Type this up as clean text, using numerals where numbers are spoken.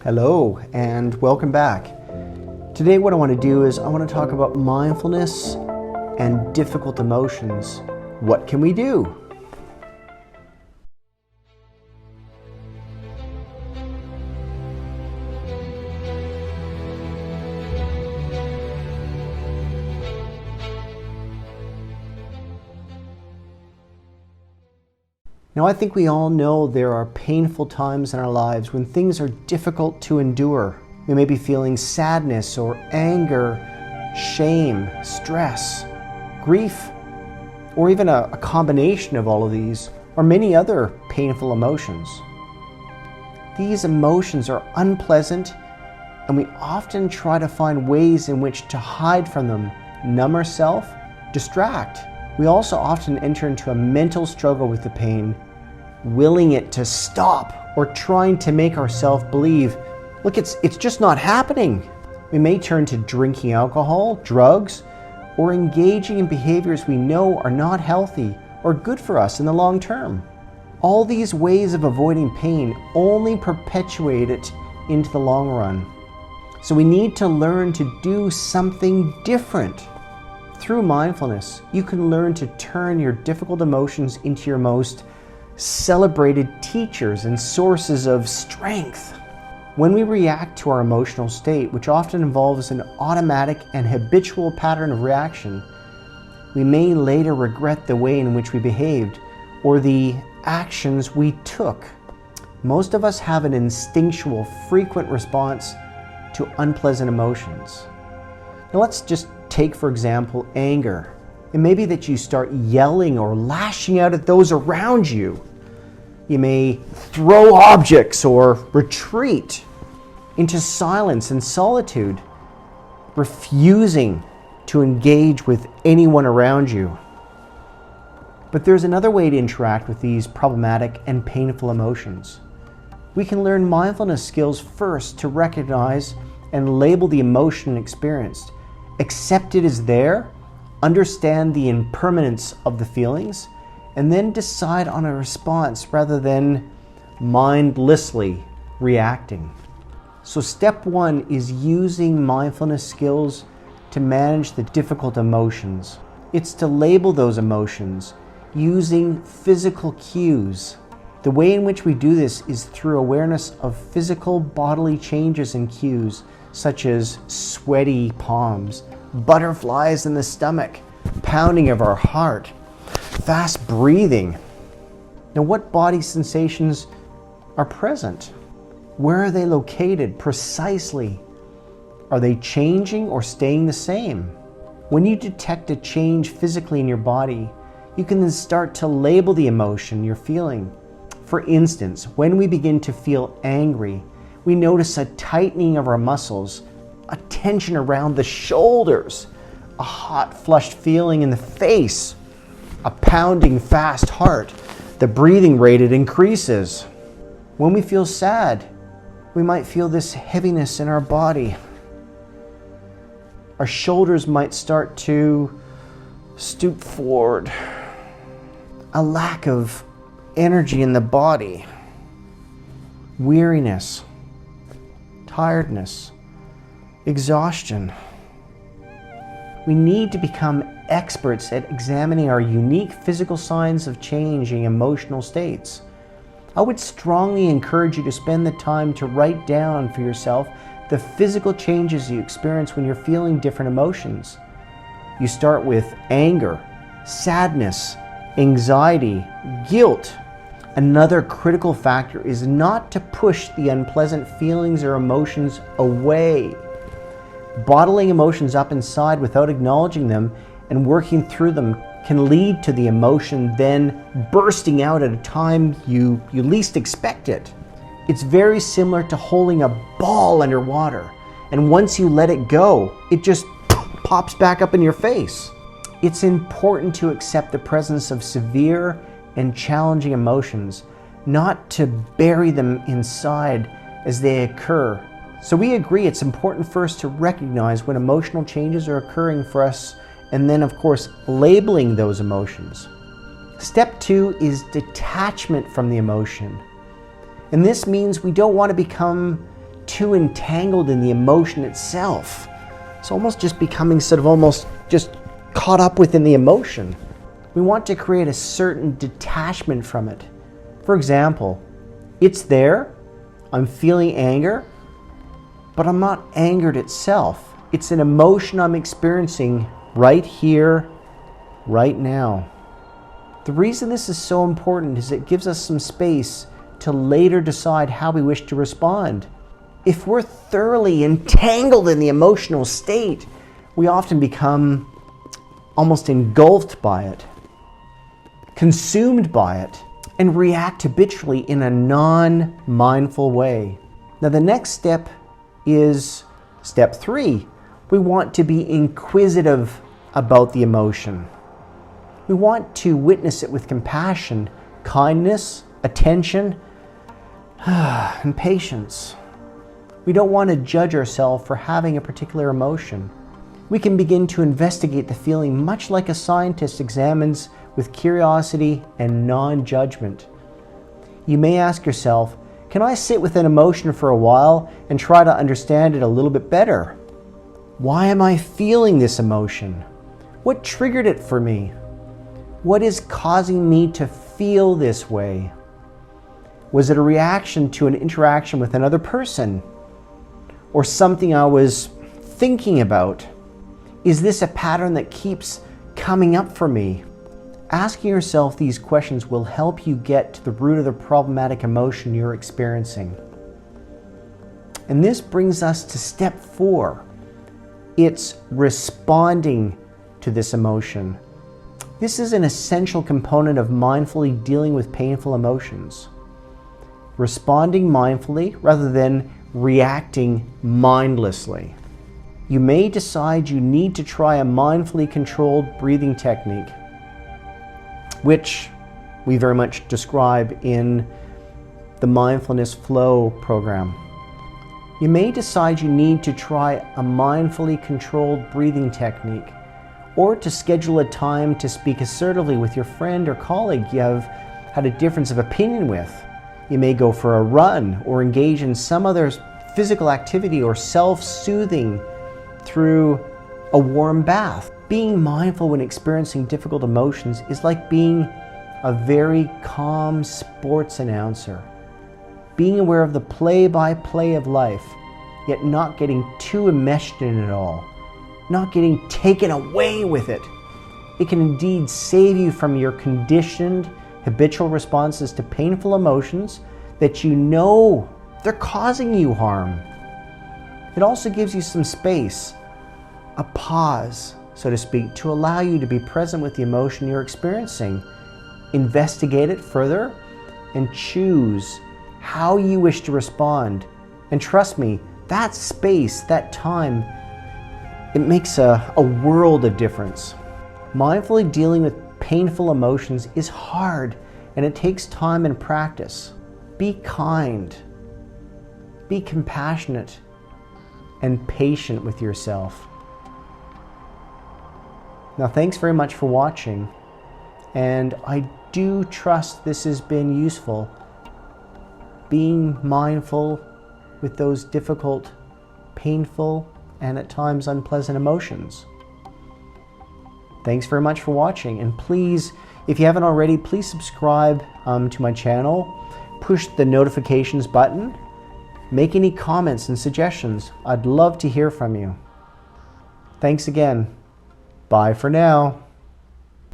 Hello and welcome back. Today what I want to do is I want to talk about mindfulness and difficult emotions. What can we do? Now, I think we all know there are painful times in our lives when things are difficult to endure. We may be feeling sadness or anger, shame, stress, grief, or even a combination of all of these, or many other painful emotions. These emotions are unpleasant, and we often try to find ways in which to hide from them, numb ourselves, distract. We also often enter into a mental struggle with the pain, willing it to stop or trying to make ourselves believe, look, it's just not happening. We may turn to drinking alcohol, drugs, or engaging in behaviors we know are not healthy or good for us in the long term. All these ways of avoiding pain only perpetuate it into the long run. So we need to learn to do something different. Through mindfulness, you can learn to turn your difficult emotions into your most celebrated teachers and sources of strength. When we react to our emotional state, which often involves an automatic and habitual pattern of reaction, we may later regret the way in which we behaved or the actions we took. Most of us have an instinctual, frequent response to unpleasant emotions. Now let's just take, for example, anger. It may be that you start yelling or lashing out at those around you. You may throw objects or retreat into silence and solitude, refusing to engage with anyone around you. But there's another way to interact with these problematic and painful emotions. We can learn mindfulness skills first to recognize and label the emotion experienced, accept it as there, understand the impermanence of the feelings, and then decide on a response rather than mindlessly reacting. So step one is using mindfulness skills to manage the difficult emotions. It's to label those emotions using physical cues. The way in which we do this is through awareness of physical bodily changes and cues, such as sweaty palms, butterflies in the stomach, pounding of our heart, fast breathing. Now, what body sensations are present? Where are they located precisely? Are they changing or staying the same? When you detect a change physically in your body, you can then start to label the emotion you're feeling. For instance, when we begin to feel angry, we notice a tightening of our muscles, a tension around the shoulders, a hot, flushed feeling in the face, a pounding fast heart. The breathing rate, it increases. When we feel sad, we might feel this heaviness in our body. Our shoulders might start to stoop forward. A lack of energy in the body. Weariness, tiredness, exhaustion. We need to become experts at examining our unique physical signs of changing emotional states. I would strongly encourage you to spend the time to write down for yourself the physical changes you experience when you're feeling different emotions. You start with anger, sadness, anxiety, guilt. Another critical factor is not to push the unpleasant feelings or emotions away. Bottling emotions up inside without acknowledging them and working through them can lead to the emotion then bursting out at a time you least expect it. It's very similar to holding a ball underwater, and once you let it go, it just pops back up in your face. It's important to accept the presence of severe and challenging emotions, not to bury them inside as they occur. So we agree it's important first to recognize when emotional changes are occurring for us, and then of course labeling those emotions. Step 2 is detachment from the emotion. And this means we don't want to become too entangled in the emotion itself. It's almost just becoming sort of almost just caught up within the emotion. We want to create a certain detachment from it. For example, it's there, I'm feeling anger, but I'm not angered itself. It's an emotion I'm experiencing right here, right now. The reason this is so important is it gives us some space to later decide how we wish to respond. If we're thoroughly entangled in the emotional state, we often become almost engulfed by it, consumed by it, and react habitually in a non-mindful way. Now the next step is step 3. We want to be inquisitive about the emotion. We want to witness it with compassion, kindness, attention, and patience. We don't want to judge ourselves for having a particular emotion. We can begin to investigate the feeling much like a scientist examines with curiosity and non-judgment. You may ask yourself, can I sit with an emotion for a while and try to understand it a little bit better? Why am I feeling this emotion? What triggered it for me? What is causing me to feel this way? Was it a reaction to an interaction with another person? Or something I was thinking about? Is this a pattern that keeps coming up for me? Asking yourself these questions will help you get to the root of the problematic emotion you're experiencing. And this brings us to step 4. It's responding to this emotion. This is an essential component of mindfully dealing with painful emotions. Responding mindfully rather than reacting mindlessly. You may decide you need to try a mindfully controlled breathing technique, which we very much describe in the Mindfulness Flow program. You may decide you need to try a mindfully controlled breathing technique, or to schedule a time to speak assertively with your friend or colleague you have had a difference of opinion with. You may go for a run or engage in some other physical activity or self-soothing through a warm bath. Being mindful when experiencing difficult emotions is like being a very calm sports announcer. Being aware of the play-by-play of life, yet not getting too enmeshed in it all, not getting taken away with it. It can indeed save you from your conditioned habitual responses to painful emotions that you know they're causing you harm. It also gives you some space, a pause, so to speak, to allow you to be present with the emotion you're experiencing, investigate it further, and choose how you wish to respond. And trust me, that space, that time, it makes a world of difference. Mindfully dealing with painful emotions is hard, and it takes time and practice. Be kind, be compassionate, and patient with yourself. Now, thanks very much for watching, and I do trust this has been useful. Being mindful with those difficult, painful, and at times unpleasant emotions. Thanks very much for watching, and please, if you haven't already, please subscribe to my channel, push the notifications button, make any comments and suggestions. I'd love to hear from you. Thanks again. Bye for now.